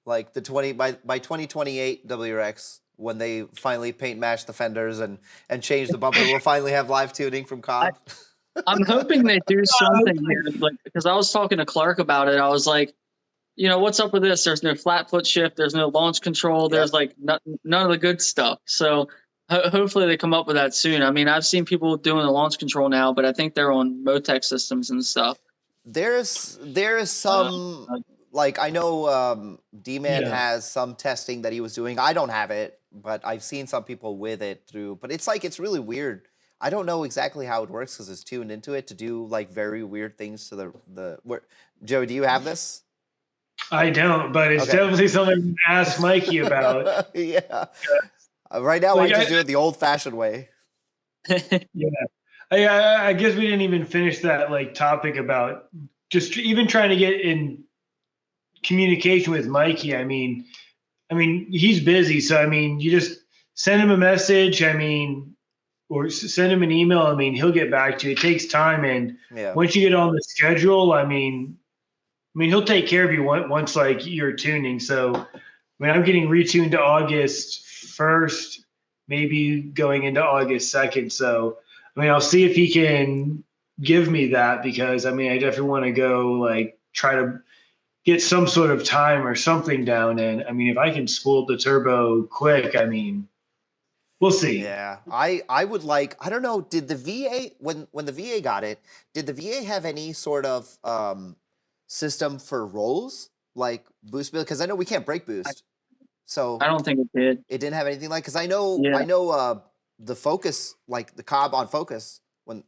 Like the 2028 WRX, when they finally paint match the fenders and change the bumper, we'll finally have live tuning from Cobb. I'm hoping they do something here, like, because I was talking to Clark about it. I was like, what's up with this? There's no flat foot shift. There's no launch control. There's like none of the good stuff. So hopefully they come up with that soon. I mean, I've seen people doing the launch control now, but I think they're on Motec systems and stuff. There is some, like I know D-Man has some testing that he was doing. I don't have it, but I've seen some people with it through. But it's like, it's really weird. I don't know exactly how it works because it's tuned into it to do like very weird things to Joey, do you have this? I don't, but it's definitely something to ask Mikey about. Yeah. Right now, like, I just do it the old-fashioned way. Yeah. I guess we didn't even finish that like topic about just even trying to get in communication with Mikey. I mean, he's busy, so I mean, you just send him a message. I mean, or send him an email. I mean, he'll get back to you. It takes time, and once you get on the schedule, I mean, he'll take care of you once like you're tuning. So, I mean, I'm getting retuned to August 1st, maybe going into August 2nd. So, I mean, I'll see if he can give me that, because I mean, I definitely want to go like try to get some sort of time or something down. And I mean, if I can spool the turbo quick, I mean, we'll see. Yeah, I would like, I don't know, did the VA, when the VA got it, did the VA have any sort of system for rolls, like boost build? Because I know we can't brake boost. So I don't think it did. It didn't have anything like, because I know the Focus, like the Cobb on Focus,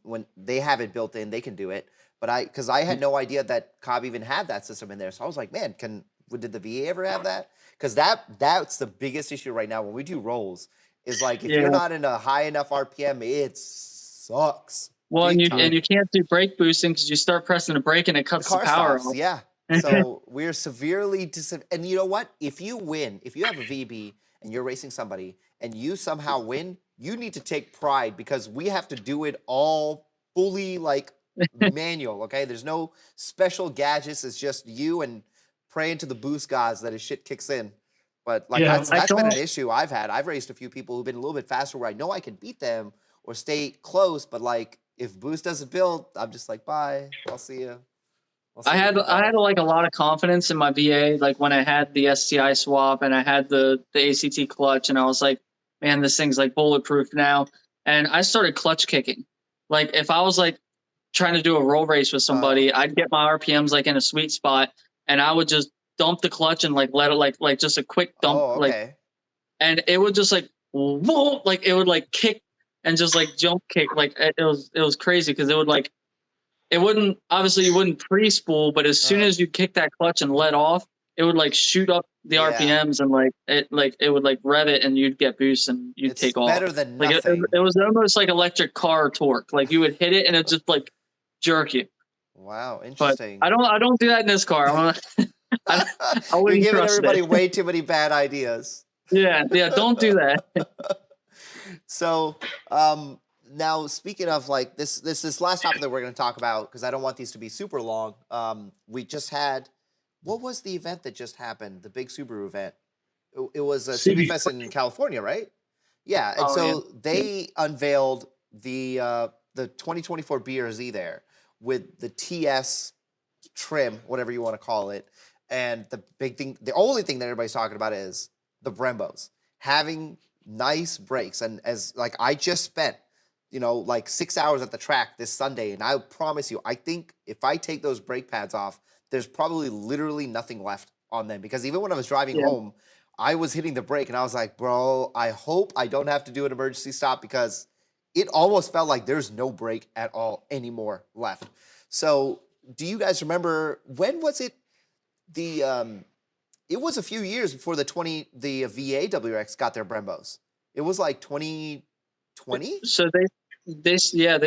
when they have it built in, they can do it. But because I had no idea that Cobb even had that system in there, so I was like, man, did the VA ever have that? Because that's the biggest issue right now when we do rolls. Is like if Yeah. you're not in a high enough RPM, it sucks. Well, and big you time. and you can't do brake boosting because you start pressing the brake and it cuts the car power stops, off. yeah. So we're severely and you know what? If you win, if you have a VB and you're racing somebody and you somehow win, you need to take pride because we have to do it all fully like manual. Okay, there's no special gadgets. It's just you and praying to the boost gods that his shit kicks in. But like Yeah, that's been an issue I've had. I've raced a few people who've been a little bit faster where I know I can beat them or stay close, but like if boost doesn't build, I'm just like, bye. I'll see you. I had like a lot of confidence in my VA, like when I had the STI swap and I had the ACT clutch, and I was like, man, this thing's like bulletproof now. And I started clutch kicking. Like if I was like trying to do a roll race with somebody, I'd get my RPMs like in a sweet spot, and I would just dump the clutch and like let it like just a quick dump, like, and it would just like whoa, like it would like kick and just like jump kick, like it was crazy because it would like. It wouldn't, obviously you wouldn't pre-spool, but as soon as you kick that clutch and let off, it would like shoot up the RPMs and it would like rev it and you'd get boost and you'd take off. Better than nothing. Like it was almost like electric car torque. Like you would hit it and it just like jerk you. Wow, interesting. But I don't do that in this car. I You're giving everybody way too many bad ideas. Yeah, don't do that. So, now, speaking of like this last topic that we're going to talk about, because I don't want these to be super long. We just had, what was the event that just happened? The big Subaru event. It was a Subaru Fest in California, right? Yeah, and they unveiled the 2024 BRZ there with the TS trim, whatever you want to call it, and the big thing, the only thing that everybody's talking about is the Brembos having nice brakes, and as like I just spent. Like 6 hours at the track this Sunday. And I promise you, I think if I take those brake pads off, there's probably literally nothing left on them. Because even when I was driving home, I was hitting the brake and I was like, bro, I hope I don't have to do an emergency stop because it almost felt like there's no brake at all anymore left. So do you guys remember, when was it? It was a few years before the VA WRX got their Brembos. It was like 2020? So they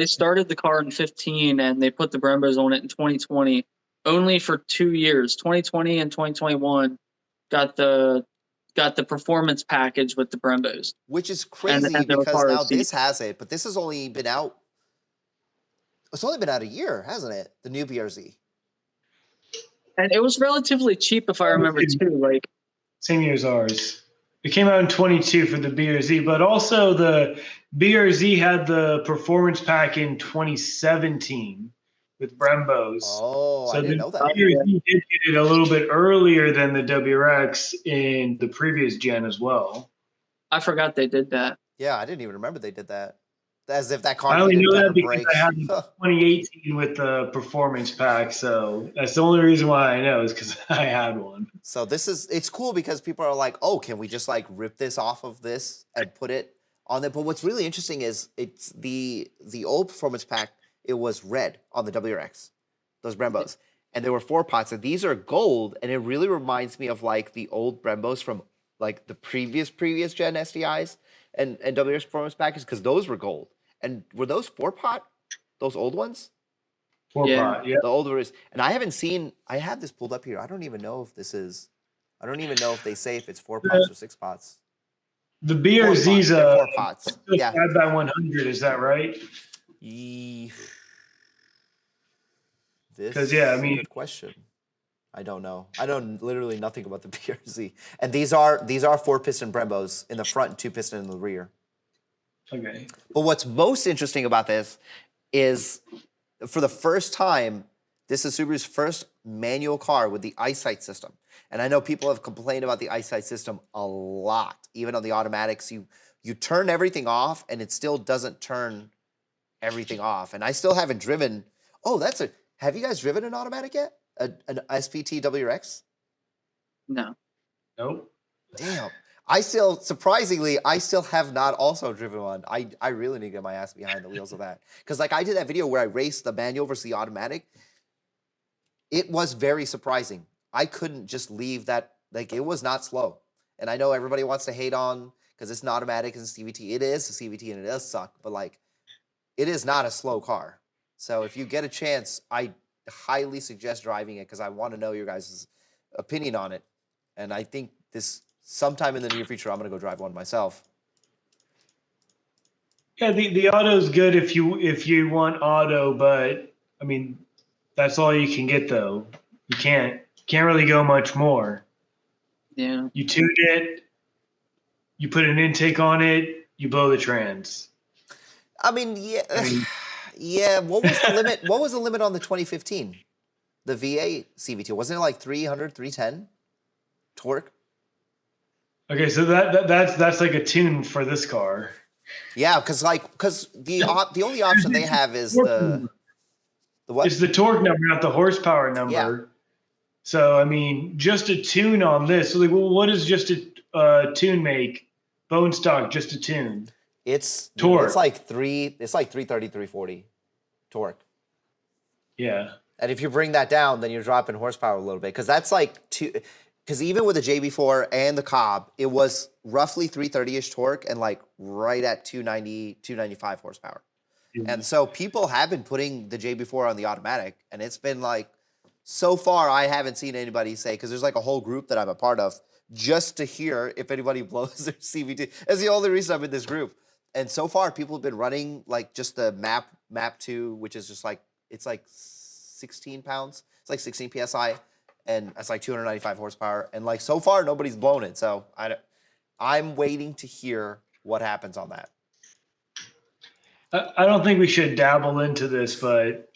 started the car in 15 and they put the Brembos on it in 2020, only for 2 years. 2020 and 2021 got the performance package with the Brembos, which is crazy because now this has it, but this has only been out. It's only been out a year, hasn't it? The new BRZ. And it was relatively cheap, if I remember too. Like same year as ours. It came out in 22 for the BRZ, but also the BRZ had the performance pack in 2017 with Brembos. Oh, so I didn't know that. BRZ did get it a little bit earlier than the WRX in the previous gen as well. I forgot they did that. Yeah, I didn't even remember they did that. As if that car. I only know that because I had 2018 with the performance pack, so that's the only reason why I know is because I had one. So it's cool because people are like, oh, can we just like rip this off of this and put it on there? But what's really interesting is it's the old performance pack. It was red on the WRX, those Brembos, and there were 4 pots. And these are gold, and it really reminds me of like the old Brembos from like the previous gen STIs and WRX performance packages because those were gold. And were those 4-pot? Those old ones? 4-pot, yeah. The older ones. And I haven't seen. I have this pulled up here. I don't even know if this is. I don't even know if they say if it's 4 pots or 6 pots. The BRZ's 4 pots. Yeah. 5x100. Is that right? This I mean, good question. I don't know. I know literally nothing about the BRZ. And these are 4-piston Brembos in the front and 2-piston in the rear. Okay. But what's most interesting about this is, for the first time, this is Subaru's first manual car with the EyeSight system. And I know people have complained about the EyeSight system a lot. Even on the automatics, you turn everything off and it still doesn't turn everything off. And I still haven't driven. Oh, have you guys driven an automatic yet? An SPT WRX? No. Nope. Damn. I still, surprisingly, I still have not also driven one. I really need to get my ass behind the wheels of that. Because like I did that video where I raced the manual versus the automatic. It was very surprising. I couldn't just leave that, like it was not slow. And I know everybody wants to hate on, because it's an automatic, it's a CVT. It is a CVT and it does suck, but like, it is not a slow car. So if you get a chance, I highly suggest driving it because I want to know your guys' opinion on it. And I think this sometime in the near future, I'm gonna go drive one myself. Yeah, the auto's good if you want auto, but I mean that's all you can get though. You can't really go much more. Yeah. You tune it, you put an intake on it, you blow the trans. I mean, yeah. What was the limit? What was the limit on the 2015? The V8 CVT, wasn't it like 300, 310 torque? Okay, so that's like a tune for this car. Yeah, because the only option they have is the what? It's the torque number, not the horsepower number. Yeah. So I mean, just a tune on this. So like, well, what does just a tune make? Bone stock, just a tune. It's torque. It's like 330, 340 torque. Yeah. And if you bring that down, then you're dropping horsepower a little bit because that's like two. Because even with the JB4 and the Cobb, it was roughly 330-ish torque and like right at 290, 295 horsepower. Mm-hmm. And so people have been putting the JB4 on the automatic, and it's been like, so far I haven't seen anybody say, because there's like a whole group that I'm a part of, just to hear if anybody blows their CVT. That's the only reason I'm in this group. And so far people have been running like just the MAP 2, which is just like, it's like 16 pounds. It's like 16 PSI. And that's like 295 horsepower. And like so far, nobody's blown it. So I'm waiting to hear what happens on that. I don't think we should dabble into this, but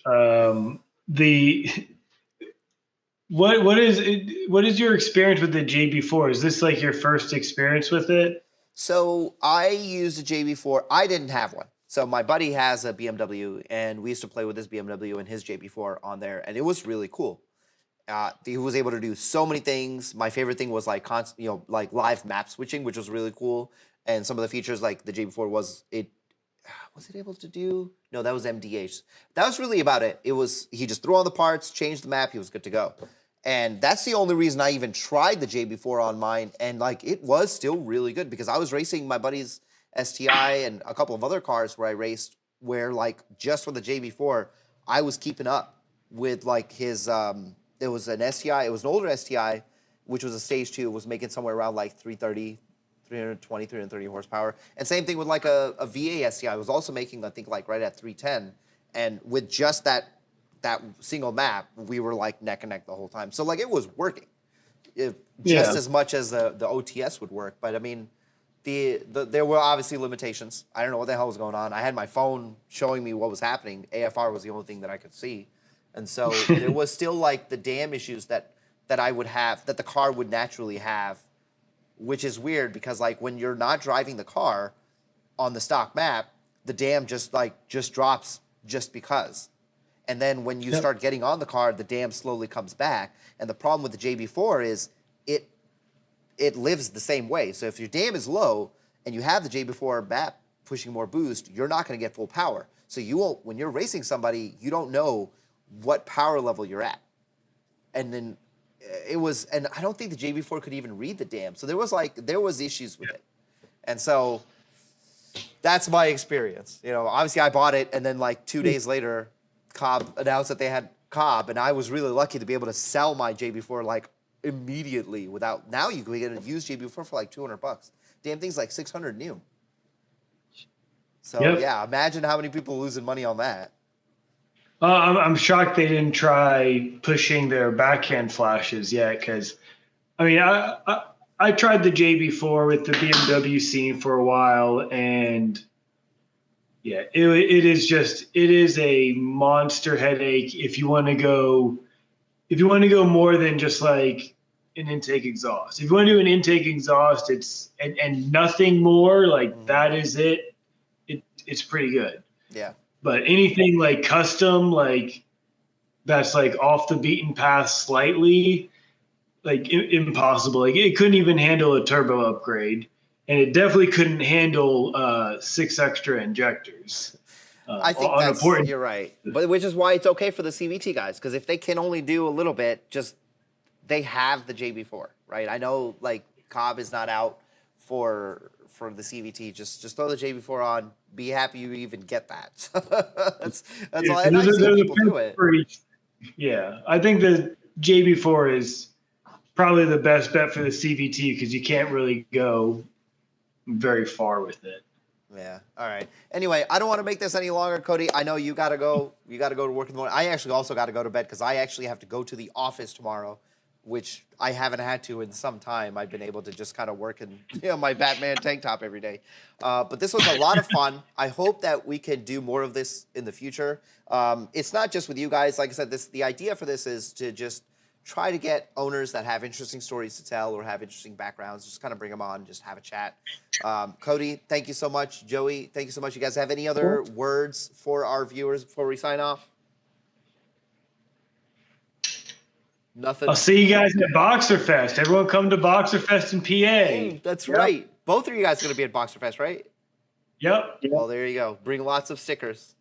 what is your experience with the JB4? Is this like your first experience with it? So I used a JB4. I didn't have one. So my buddy has a BMW, and we used to play with his BMW and his JB4 on there, and it was really cool. He was able to do so many things. My favorite thing was like like live map switching, which was really cool. And some of the features like the JB4 was it able to do? No, that was MDH. That was really about it. He just threw on the parts, changed the map, he was good to go. And that's the only reason I even tried the JB4 on mine. And like it was still really good because I was racing my buddy's STI and a couple of other cars where I raced where like just with the JB4, I was keeping up with like his it was an STI, it was an older STI, which was a stage 2, was making somewhere around like 320, 330 horsepower. And same thing with like a VA STI, was also making, I think, like right at 310. And with just that single map, we were like neck and neck the whole time. So like it was working just as much as the OTS would work. But I mean, there were obviously limitations. I don't know what the hell was going on. I had my phone showing me what was happening. AFR was the only thing that I could see. And so there was still like the dam issues that I would have, that the car would naturally have, which is weird because like when you're not driving the car on the stock map, the dam just drops just because. And then when you start getting on the car, the dam slowly comes back. And the problem with the JB4 is it lives the same way. So if your dam is low and you have the JB4 map pushing more boost, you're not going to get full power. So you won't, when you're racing somebody, you don't know what power level you're at. And then and I don't think the JB4 could even read the dam. So there was issues with it. And so that's my experience. You know, obviously I bought it and then like 2 days later, Cobb announced that they had Cobb, and I was really lucky to be able to sell my JB4 like immediately without, now you can get a used JB4 for like $200. Damn thing's like 600 new. So yeah, imagine how many people are losing money on that. I'm shocked they didn't try pushing their backhand flashes yet, because I mean I tried the JB4 with the BMW scene for a while, and yeah, it is a monster headache if you want to go more than just like an intake exhaust. If you want to do an intake exhaust, and nothing more, like that is it. It's pretty good. Yeah. But anything like custom, like that's like off the beaten path slightly, like impossible. Like it couldn't even handle a turbo upgrade, and it definitely couldn't handle 6 extra injectors. I think On a port. you're right, but which is why it's okay for the CVT guys, because if they can only do a little bit, just they have the JB4, right? I know like Cobb is not out for the CVT. Just throw the JB4 on. Be happy you even get that. that's all. And I see people do it. Yeah, I think the JB4 is probably the best bet for the CVT because you can't really go very far with it. Yeah. All right. Anyway, I don't want to make this any longer, Cody. I know you got to go. You got to go to work in the morning. I actually also got to go to bed because I actually have to go to the office tomorrow, which I haven't had to in some time. I've been able to just kind of work in my Batman tank top every day. But this was a lot of fun. I hope that we can do more of this in the future. It's not just with you guys. Like I said, the idea for this is to just try to get owners that have interesting stories to tell or have interesting backgrounds, just kind of bring them on, just have a chat. Cody, thank you so much. Joey, thank you so much. You guys have any other words for our viewers before we sign off? Nothing. I'll see you guys at Boxer Fest. Everyone come to Boxer Fest in PA. That's right. Both of you guys are going to be at Boxer Fest, right? Yep. Well, there you go. Bring lots of stickers.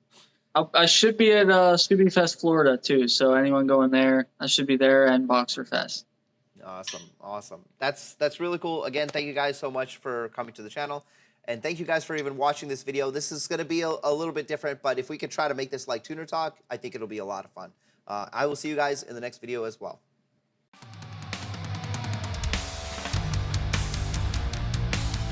I should be at Scooby Fest, Florida, too. So anyone going there, I should be there, and Boxer Fest. Awesome. That's really cool. Again, thank you guys so much for coming to the channel. And thank you guys for even watching this video. This is going to be a little bit different, but if we could try to make this like Tuner Talk, I think it'll be a lot of fun. I will see you guys in the next video as well.